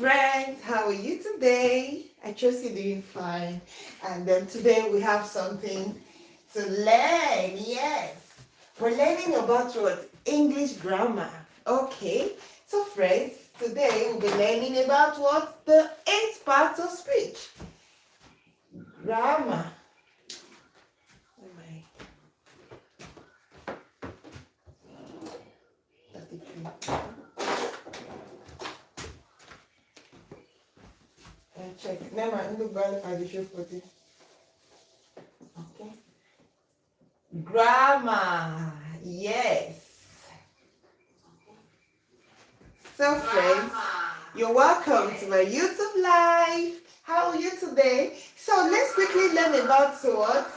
friends, how are you today? I trust you're doing fine. And then today we have something to learn. Yes, we're learning about what? English grammar. Okay, so friends, today we'll be learning about what? The 8 parts of speech. Grammar. Oh my. 33. Check. Never look back at the show for this. Okay. Grammar. Yes. So friends, you're welcome to my YouTube live. How are you today? So let's quickly learn about what?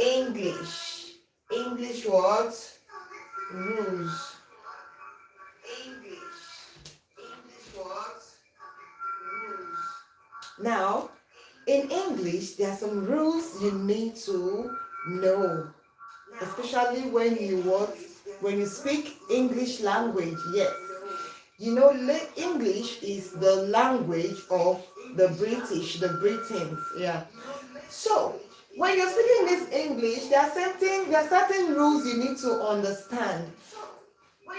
English. English what? Rules. English what? Rules. Now, in English, there are some rules you need to know, especially when you speak English language. Yes, you know, English is the language of the British, the Britons. Yeah. So when you're speaking this English, there are certain rules you need to understand.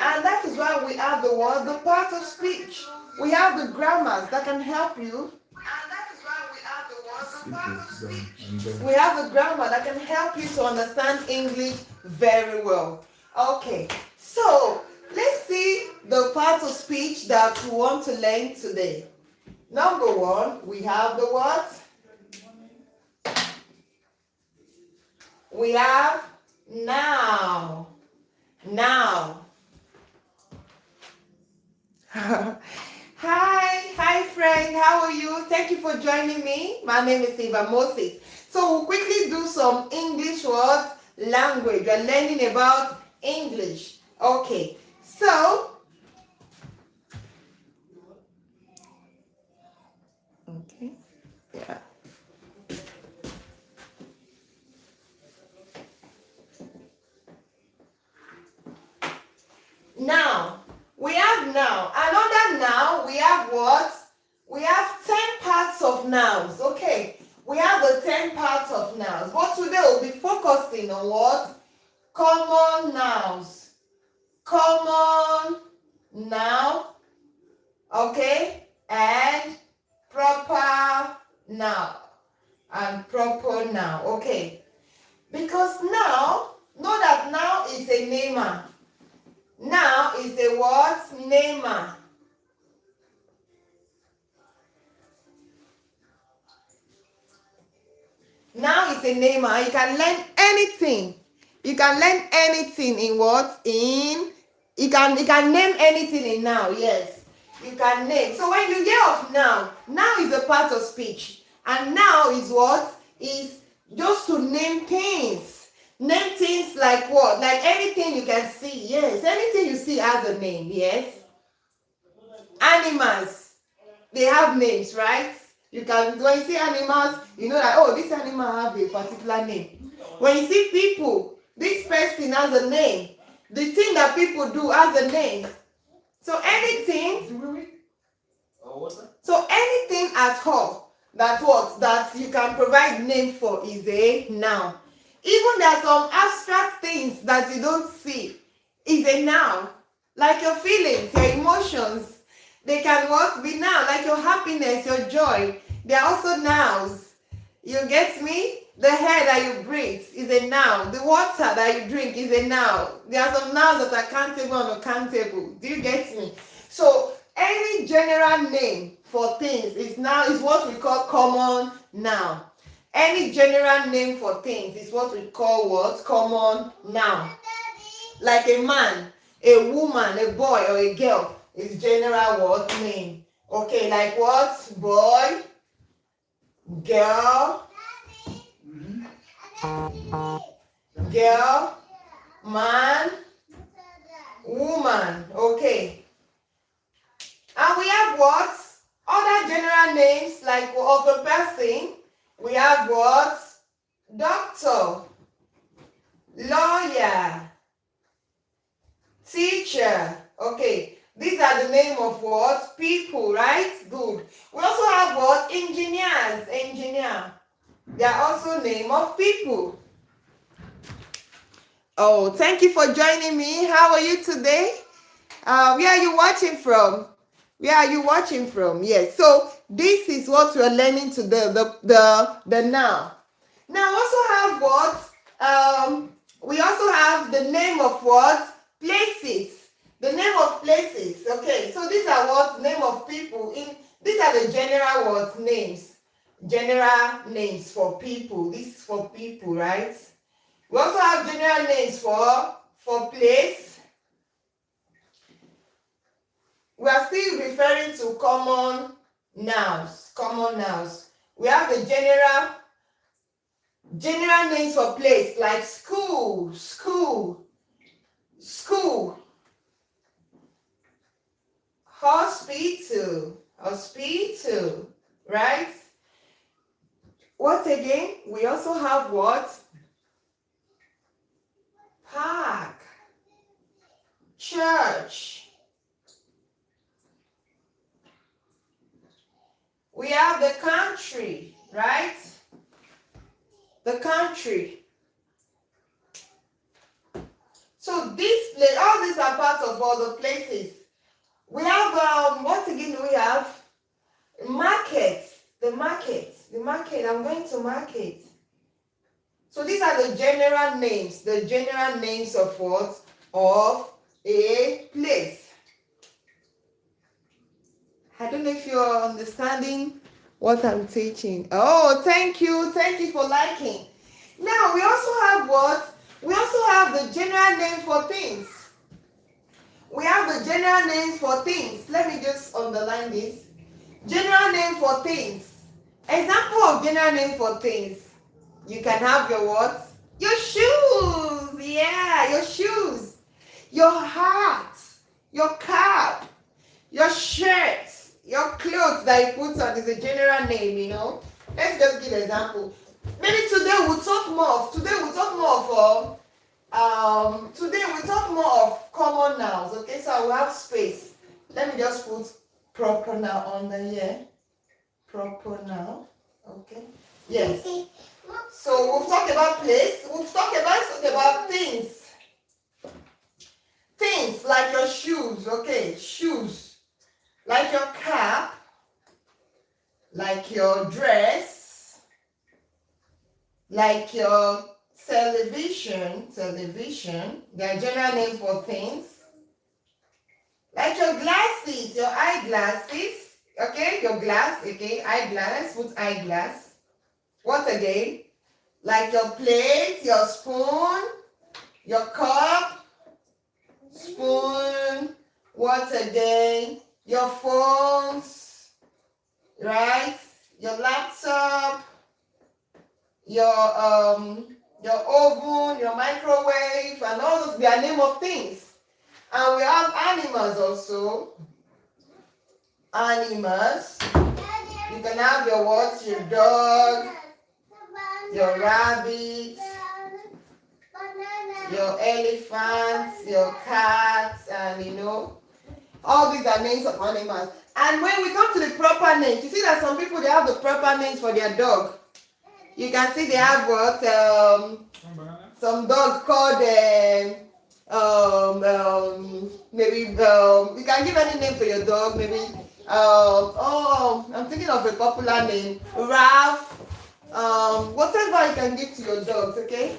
And that is why we have the part of speech. We have the grammars that can help you. We have the grammar that can help you to understand English very well. Okay, so let's see the part of speech that we want to learn today. Number 1, we have the what? We have now. Now. Hi friend, how are you? Thank you for joining me. My name is Eva Moses. So we'll quickly do some English words, language. We're learning about English. Okay, so okay, yeah. Now, we have now. Another now, we have what? We have 10 parts of nouns. Okay, we have the 10 parts of nouns. But today we'll be focusing on what? Common nouns. Common noun. Okay, and proper noun. And proper noun. Okay, because now, know that now is a namer. Now is a what? Namer. Now is a namer. You can learn anything. You can learn anything in what? You can name anything in now. Yes, you can name. So when you hear of now is a part of speech, and now is what? Is just to name things. Name things like what? Like anything you can see. Yes, anything you see has a name. Yes. Animals, they have names, right? You can, when you see animals, you know that, oh, this animal have a particular name. When you see people, this person has a name. The thing that people do has a name. So anything at all that you can provide name for is a noun. Even there are some abstract things that you don't see is a noun. Like your feelings, your emotions, they can what? Be noun. Like your happiness, your joy, they are also nouns. You get me? The air that you breathe is a noun. The water that you drink is a noun. There are some nouns that are countable and uncountable. Do you get me? So any general name for things is what we call common noun. Any general name for things is what we call what? Common noun. Like a man, a woman, a boy, or a girl is general what? Name. Okay, like what? Boy, girl, man, woman. Okay. And we have what? Other general names like of a person. We have what? Doctor, lawyer, teacher. Okay, these are the name of what? People, right? Good. We also have what? Engineers. Engineer. They are also name of people. Oh, thank you for joining me. How are you today? Where are you watching from? Where are you watching from? Yes. So this is what we are learning today. The noun. Now also have what? We also have the name of what? Places. The name of places. Okay. So these are what? Name of people. These are the general what? Names. General names for people. This is for people, right? We also have general names for place. We are still referring to common nouns. Common nouns. We have the general names for place like school, hospital, right? What again? We also have what? Park, church. We have the country, right? The country. So this place, all these are parts of all the places. We have what again do we have? Market. The market. I'm going to market. So these are the general names. The general names of what? Of a place. I don't know if you're understanding what I'm teaching. Oh, thank you. Thank you for liking. Now, we also have what? We also have the general name for things. We have the general names for things. Let me just underline this. General name for things. Example of general name for things. You can have your what? Your shoes. Yeah, your shoes. Your hat. Your cap. Your shirt. Your clothes that you put on is a general name, you know. Let's just give an example. Maybe today we'll talk more of common nouns. Okay, so I will have space. Let me just put proper noun under here. Proper noun. Okay. Yes. So we've talked about place. We've talked about things. Things like your shoes. Okay, shoes. Like your cap, like your dress, like your television, they are general names for things. Like your glasses, your eyeglasses, okay, your glass, okay, eyeglass, put eyeglass. What again? Like your plate, your spoon, your cup, spoon, what again? Your phones, right? Your laptop, your oven, your microwave, and all those, they are name of things. And we have animals also. Animals. You can have your what? Your dog, your rabbit, your elephants, your cats, and you know. All these are names of animals. And when we come to the proper names, you see that some people, they have the proper names for their dog. You can see they have what? Some dog called, maybe, you can give any name for your dog. Maybe, I'm thinking of a popular name. Ralph. Whatever you can give to your dogs, okay?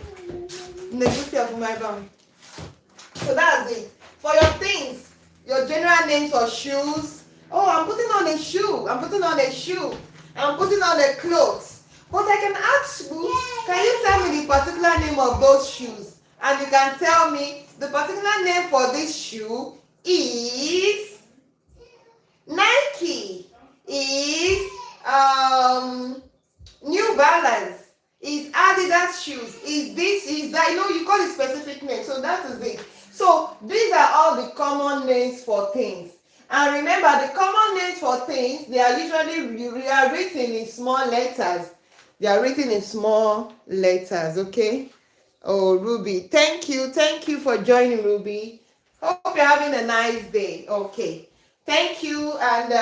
So that's it. For your things, your general names for shoes. Oh, I'm putting on a shoe. I'm putting on a clothes. But I can ask you, can you tell me the particular name of those shoes? And you can tell me the particular name for this shoe is Nike, is New Balance, is Adidas shoes, is this, is that, you know, you call it specific name. So that is it. So these are all the common names for things. And remember, the common names for things, they are written in small letters. They are written in small letters, okay? Oh, Ruby, thank you for joining, Ruby. Hope you're having a nice day. Okay. Thank you. And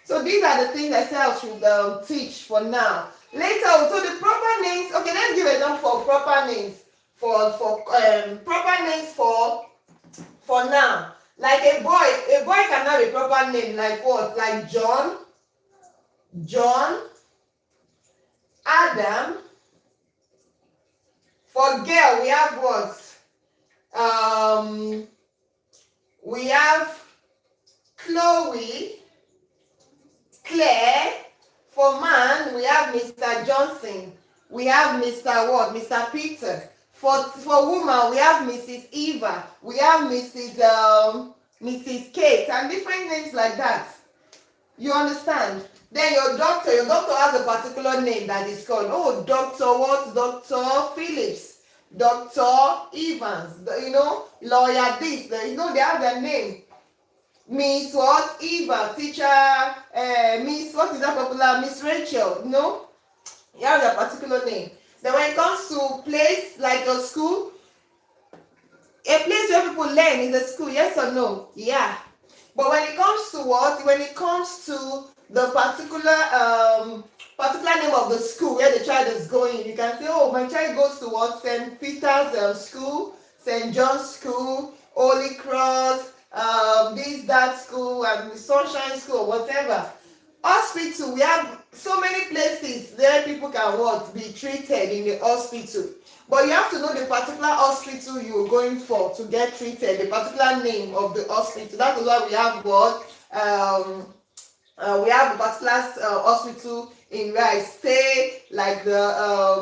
so these are the things I said I should teach for now. Later, so the proper names. Okay, let's give an example for proper names. For proper names for now. Like a boy can have a proper name like what? Like John, Adam. For girl, we have what? We have Chloe, Claire. For man, we have Mr. Johnson. We have Mr. what? Mr. Peter. For woman, we have Mrs. Eva. We have Mrs. Kate, and different names like that. You understand? Then your doctor has a particular name that is called, oh, Dr. what? Dr. Phillips, Dr. Evans, lawyer this, they have their name. Miss what? Eva, teacher, Miss, what is that popular? Miss Rachel, you have their particular name. Then when it comes to place like a school, a place where people learn is a school, yes or no? Yeah. But when it comes to what? When it comes to the particular name of the school where the child is going, you can say, oh, my child goes to what? St. Peter's School, St. John's School, Holy Cross, that school, and Sunshine School, whatever. Hospital, we have so many places where people can be treated in the hospital. But you have to know the particular hospital you're going for to get treated, the particular name of the hospital. That is why we have what? We have a particular hospital in where I stay, like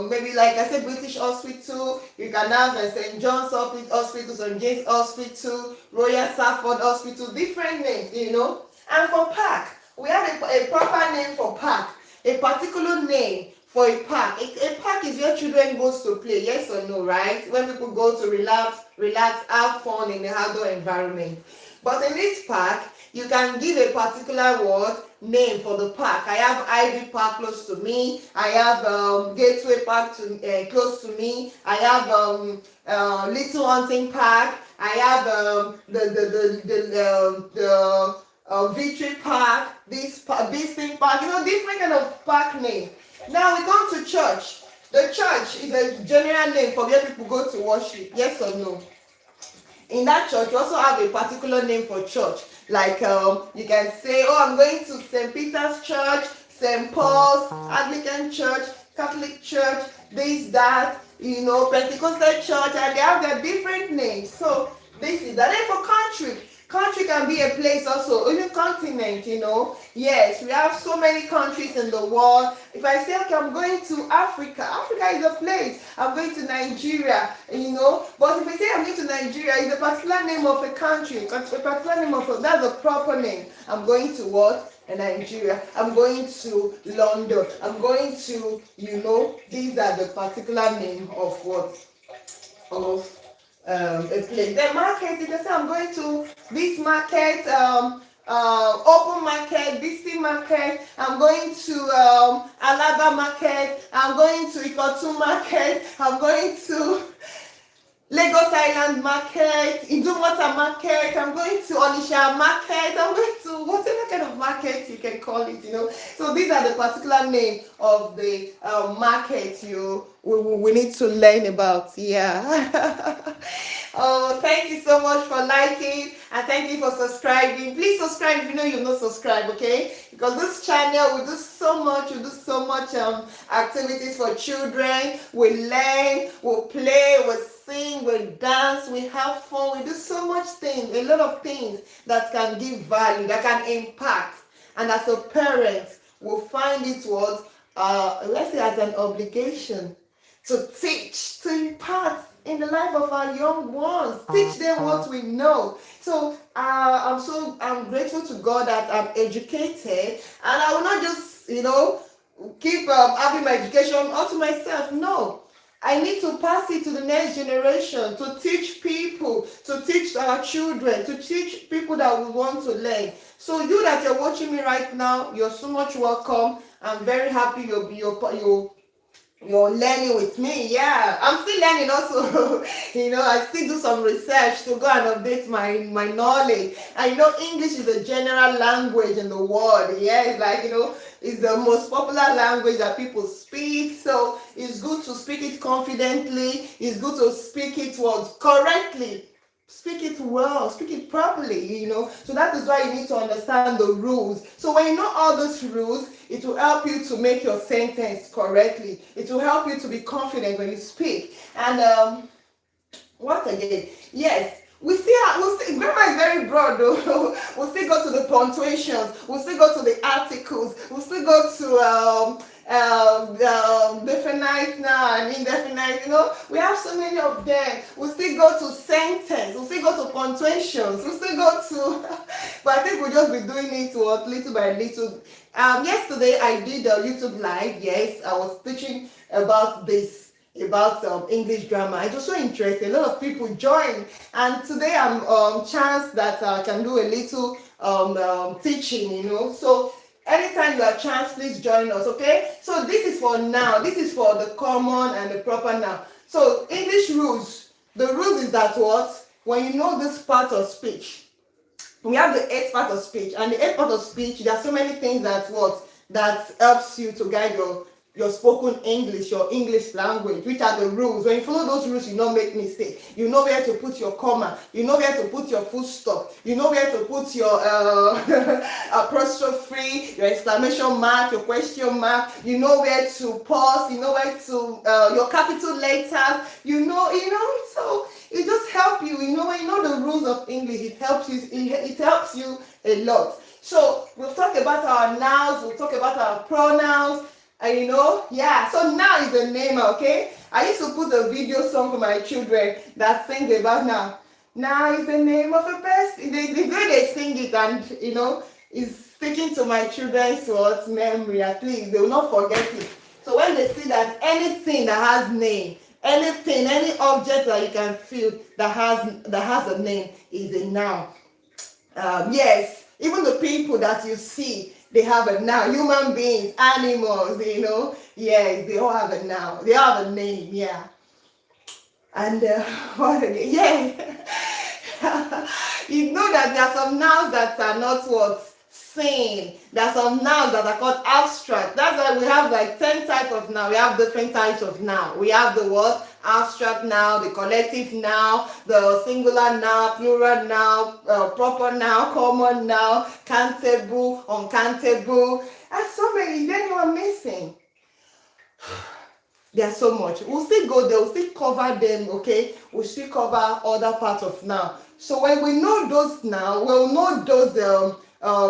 maybe like I said, British Hospital. You can have St. John's Hospital, St. James Hospital, Royal Salford Hospital, different names, And for park, we have a proper name for park, a particular name for a park. A park is where children goes to play, yes or no, right? When people go to relax, have fun in the outdoor environment. But in this park, you can give a particular name for the park. I have Ivy Park close to me. I have Gateway Park close to me. I have Little Hunting Park. I have the Victory Park, this thing park, different kind of park name. Now we come to church. The church is a general name for where people go to worship, yes or no? In that church, you also have a particular name for church. Like you can say, oh, I'm going to St. Peter's Church, St. Paul's, Anglican Church, Catholic Church, this, that, Pentecostal Church, and they have their different names. So this is that. Then for country. Country can be a place also, even continent, Yes, we have so many countries in the world. If I say, okay, I'm going to Africa, Africa is a place. I'm going to Nigeria, But if I say I'm going to Nigeria, it's a particular name of a country, a particular name of that's a proper name. I'm going to what? Nigeria. I'm going to London. I'm going to, these are the particular name of what? Of a place. The market, you can say I'm going to this market, open market, BC market, I'm going to Alaba market, I'm going to Ikotu market, I'm going to Lagos Island market, Idumota market, I'm going to Onisha market, I'm going to whatever kind of market you can call it, So these are the particular name of the market we need to learn about. Yeah. Oh, thank you so much for liking and thank you for subscribing. Please subscribe if you know you've not subscribed, okay? Because this channel we do so much activities for children. We learn, we play, we sing, we dance, we have fun, we do so much things, a lot of things that can give value, that can impact. And as a parent, we'll find it let's say as an obligation to teach, to impart in the life of our young ones, teach them what we know. So I'm grateful to God that I'm educated, and I will not just keep having my education all to myself. No, I need to pass it to the next generation, to teach people, to teach our children, to teach people that we want to learn. So you that you're watching me right now, you're so much welcome. I'm very happy you're learning with me. Yeah, I'm still learning also. I still do some research to go and update my knowledge. And English is a general language in the world. Yeah, it's like, it's the most popular language that people speak. So it's good to speak it confidently. It's good to speak it correctly. Speak it well, speak it properly. So that is why you need to understand the rules. So when you know all those rules, it will help you to make your sentence correctly. It will help you to be confident when you speak. And what again? Yes, grammar is very broad though. We'll still go to the punctuations, we'll still go to the articles, we'll still go to definite now and indefinite. We have so many of them. We'll still go to sentence, we'll still go to punctuations, we'll still go to but I think we'll just be doing it little by little. Yesterday I did a YouTube live. Yes, I was teaching about this, about English grammar. It was so interesting. A lot of people joined, and today I'm chance that I can do a little teaching. So anytime you have chance, please join us. Okay. So this is for now. This is for the common and the proper noun. So English rules. The rules is that what, when you know this part of speech, we have the eighth part of speech, and the eighth part of speech, there are so many things that helps you to guide your spoken English, your English language, which are the rules. When you follow those rules, you don't make mistake. You know where to put your comma. You know where to put your full stop. You know where to put your apostrophe, your exclamation mark, your question mark. You know where to pause. You know where to your capital letters. So it just helps you. When you know the rules of English, it helps you. It helps you a lot. So we'll talk about our nouns. We'll talk about our pronouns. So now is the name, okay? I used to put a video song for my children that sings about now. Now is the name of a person. The way they sing it, and is sticking to my children's memory. At least they will not forget it. So when they see that anything that has name, any object that you can feel that has a name is a noun. Yes, even the people that you see, they have a noun. Human beings, animals, yes, they all have a noun. They all have a name, yeah. And what again? Yeah. You know that there are some nouns that are not seen. There are some nouns that are called abstract. That's why we have like 10 types of noun. We have different types of noun. We have the word abstract noun, the collective noun, the singular noun, plural noun, proper noun, common noun, countable, uncountable, and so many. Is there anyone missing? There's so much. We'll still go there. We'll still cover them. Okay, we'll still cover other parts of noun. So when we know those now, we'll know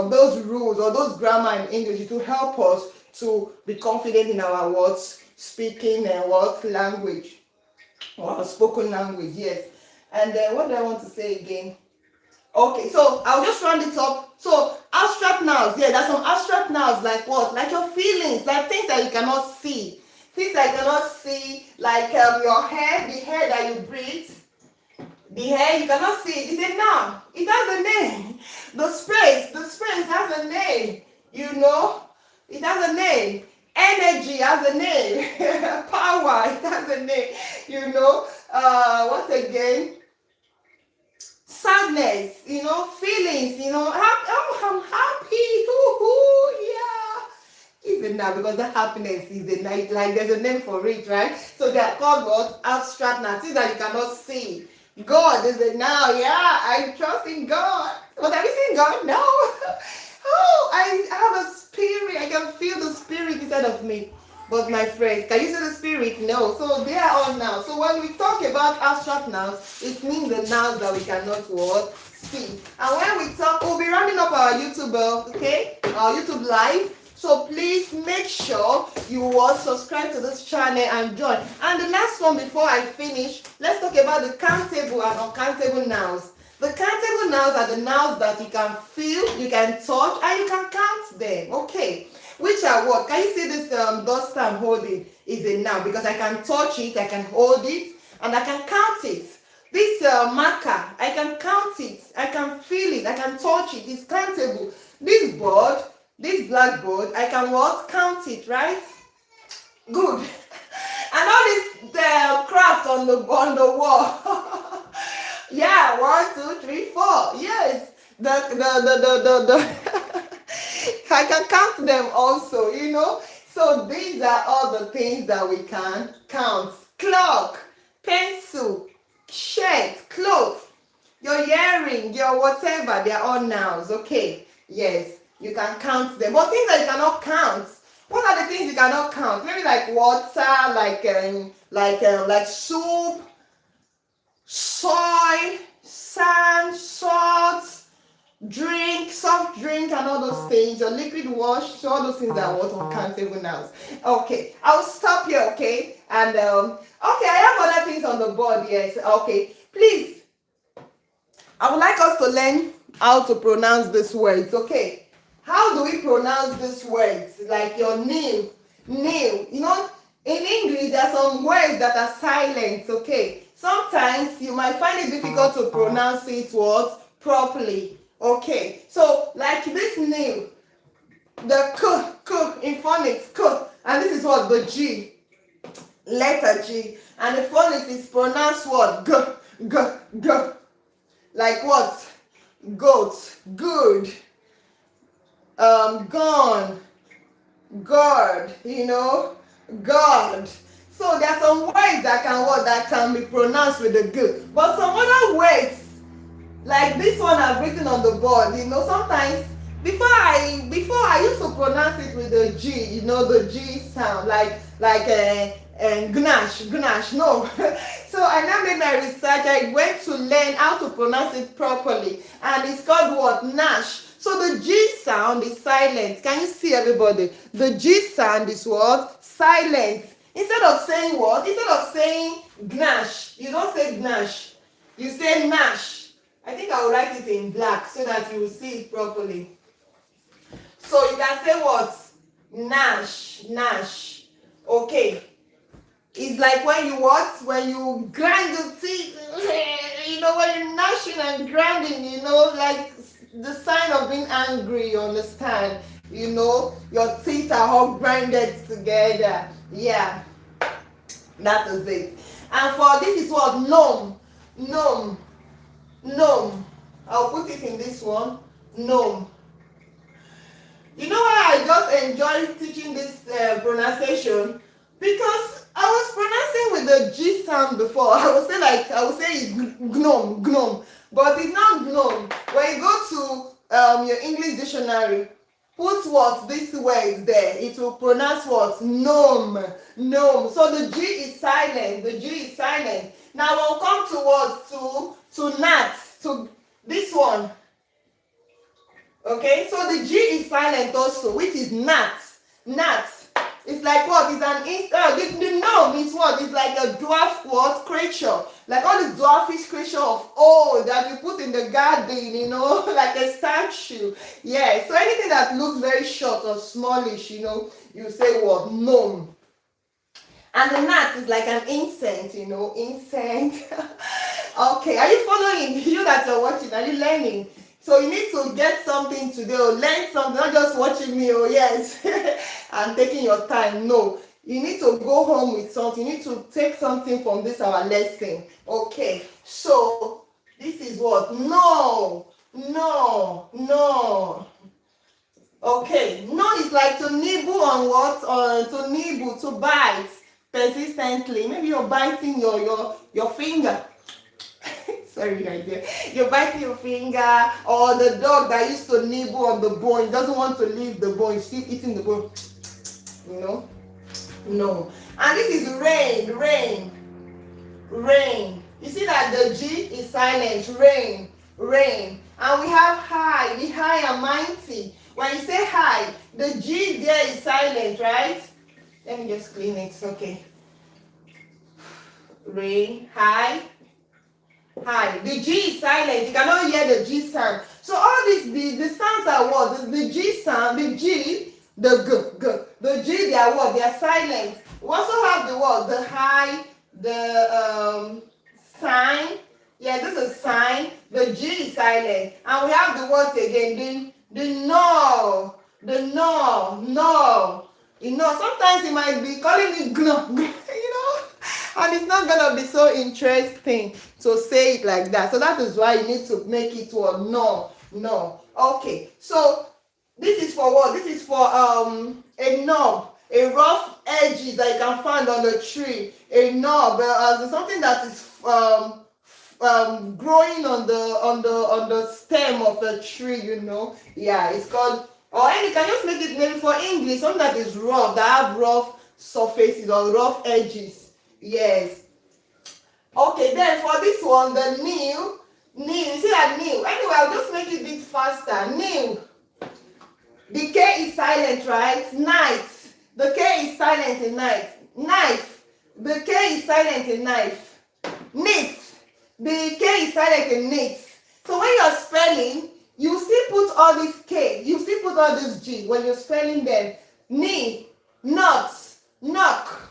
those rules or those grammar in English. It will help us to be confident in our words, speaking and language, or spoken language. Yes. And what do I want to say again? Okay, so I'll just round it up. So abstract nouns, yeah, there's some abstract nouns like what? Like your feelings, like things that you cannot see. Things that you cannot see, like your hair, the hair that you breathe. The hair, you cannot see it. It's a noun. It has a name. The space has a name. It has a name. Energy has a name. Power, it has a name. What again? Sadness, feelings, I'm happy. Yeah. Even now, because that happiness is a night, like there's a name for it, right? So they are called what? Abstract nouns, things that you cannot see. God is a noun. Yeah, I trust in God. But have you seen God? No. Oh, I have a spirit. I can feel the spirit inside of me. But my friends, can you see the spirit? No. So they are all nouns. So when we talk about abstract nouns, it means the nouns that we cannot see. And when we talk, we'll be rounding up our YouTube, okay? Our YouTube live. So please make sure you will subscribe to this channel and join. And the last one before I finish, let's talk about the countable and uncountable nouns. The countable nouns are the nouns that you can feel, you can touch, and you can count them. Okay. Which are what? Can you see this duster I'm holding is a noun because I can touch it, I can hold it, and I can count it. This marker, I can count it, I can feel it, I can touch it. It's countable. This board, this blackboard, I can what? Count it, right? Good. And all this craft on the wall. Yeah, 1, 2, 3, 4. Yes. The I can count them also, So these are all the things that we can count. Clock, pencil, shirt, clothes, your earring, your whatever, they're all nouns. Okay. Yes, you can count them. But things that you cannot count. What are the things you cannot count? Maybe like water, like soup, soil, sand, salt, drink, soft drink, and all those things, your liquid wash, so all those things are what uncountable nouns. Okay, I'll stop here, okay? And okay, I have other things on the board, yes. Okay, please, I would like us to learn how to pronounce these words, okay? How do we pronounce these words? Like your name, name. In English, there are some words that are silent, okay? Sometimes you might find it difficult to pronounce it properly. Okay, so like this name, the k in phonics, k, and this is what the G, letter G, and the phonics is pronounced what? G, g, g. Like what? Goat, good, gone, God, God. So there are some words that can be pronounced with the G, but some other words like this one I've written on the board, sometimes before I used to pronounce it with the G, the G sound, like gnash, no. So I now made my research. I went to learn how to pronounce it properly, and it's called what? Nash. So the G sound is silent. Can you see, everybody? The G sound is what? Silent. Instead of saying what? Instead of saying gnash, you don't say gnash. You say nash. I think I will write it in black so that you will see it properly. So you can say what? Nash, nash. Okay. It's like when you what? When you grind your teeth, when you're gnashing and grinding, like the sign of being angry, you understand? Your teeth are all grinded together. Yeah. That is it. And for this is what? Nom. I'll put it in this one. Nom. You know why I just enjoy teaching this pronunciation? Because I was pronouncing with the G sound before. I would say it's gnome, but it's not gnome. When you go to your English dictionary, put what? This word there. It will pronounce what? Gnome. So the G is silent. Now we'll come to what? To gnats. To this one. Okay, so the G is silent also, which is gnats. It's like what? It's the gnome is what? It's like a dwarf what? Creature. Like all the dwarfish creature of old that you put in the garden, like a statue. Yeah, so anything that looks very short or smallish, you say what? Gnome. And the gnat is like an insect, insect. Okay, are you following? You that are watching, are you learning? So you need to get something today or learn something, not just watching me, yes, and taking your time. No, you need to go home with something. You need to take something from this our lesson. Okay, so this is what? No. Okay, no is like to nibble on what? Or to nibble, to bite persistently. Maybe you're biting your finger. Sorry, right there. You're biting your finger, or the dog that used to nibble on the bone doesn't want to leave the bone, still eating the bone. No. And this is rain. You see that the G is silent. Rain. And we have high, the high and mighty. When you say high, the G there is silent, right? Let me just clean it. Okay. Rain, high. The G is silent. You cannot hear the G sound. So all these the sounds are what? The G sound, the G, the G. The G, they are what? They are silent. We also have the what? The high, the sign. Yeah, this is sign. The G is silent. And we have the what again? The no. Sometimes you might be calling me gno. And it's not gonna be so interesting to say it like that. So that is why you need to make it what? No, no. Okay, so this is for what? This is for a knob, a rough edges that you can find on the tree. A knob, something that is growing on the stem of the tree. Yeah, it's called. Or and you can just make it maybe for English, something that is rough, that have rough surfaces or rough edges. Yes. Okay, then for this one, the new, you see that new. Anyway, I'll just make it a bit faster. New. The K is silent, right? Night. The K is silent in night. Knife. The K is silent in knife. Knit. The K is silent in knit. So when you're spelling, you still put all this K. You still put all this G when you're spelling them. Knee. Nuts. Knock.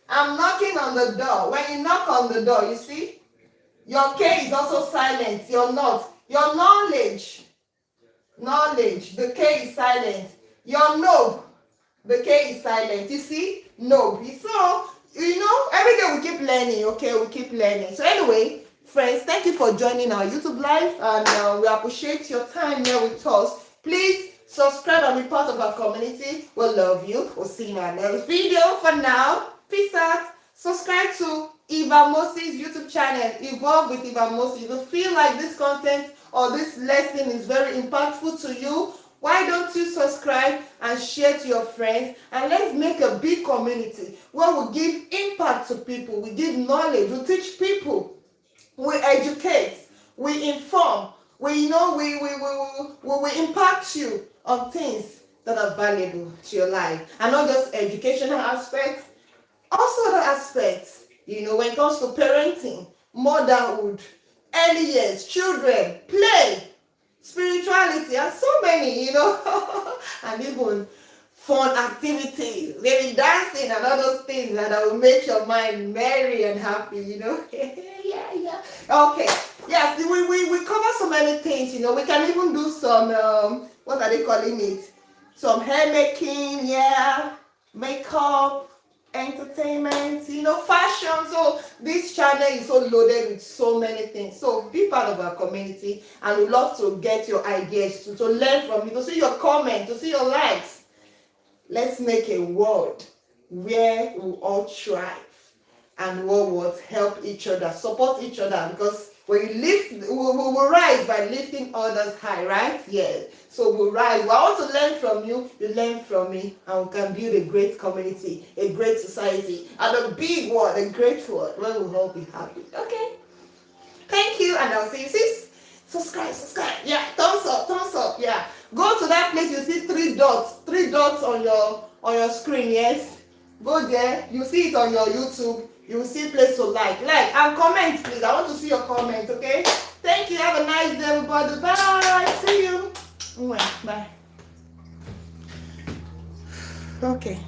I'm knocking on the door. When you knock on the door, you see? Your K is also silent. Your not. Your knowledge. Knowledge. The K is silent. Your knob. The K is silent. You see? Knob. So, every day we keep learning, okay? We keep learning. So anyway, friends, thank you for joining our YouTube live. And we appreciate your time here with us. Please subscribe and be part of our community. We'll love you. We'll see you in our next video. For now, peace out. Subscribe to Eva Moses YouTube channel. Evolve with Eva Moses. If you feel like this content or this lesson is very impactful to you, why don't you subscribe and share to your friends, and let's make a big community where we give impact to people, we give knowledge, we teach people, we educate, we inform, we impact you on things that are valuable to your life, and not just educational aspects, also other aspects, when it comes to parenting, motherhood, early years, children, play, spirituality, and so many, and even fun activities, maybe dancing and all those things that will make your mind merry and happy, yeah. Okay, yes, we cover so many things, we can even do some, what are they calling it? Some hair making, yeah, makeup, entertainment, fashion. So this channel is so loaded with so many things. So be part of our community, and we love to get your ideas, to learn from you, to see your comments, to see your likes. Let's make a world where we all thrive and we will help each other, support each other, because when you lift, we will rise by lifting others high, right? Yes. So we rise. Well, I want to learn from you, you learn from me, and we can build a great community, a great society, and a big world, a great world, where we'll all be happy. Okay? Thank you, and I'll see you. See? Subscribe. Yeah, thumbs up, yeah. Go to that place, you see three dots on your screen, yes? Go there, you see it on your YouTube. You will see a place to like and comment, please. I want to see your comments, okay? Thank you. Have a nice day, everybody. Bye. See you. Bye. Okay.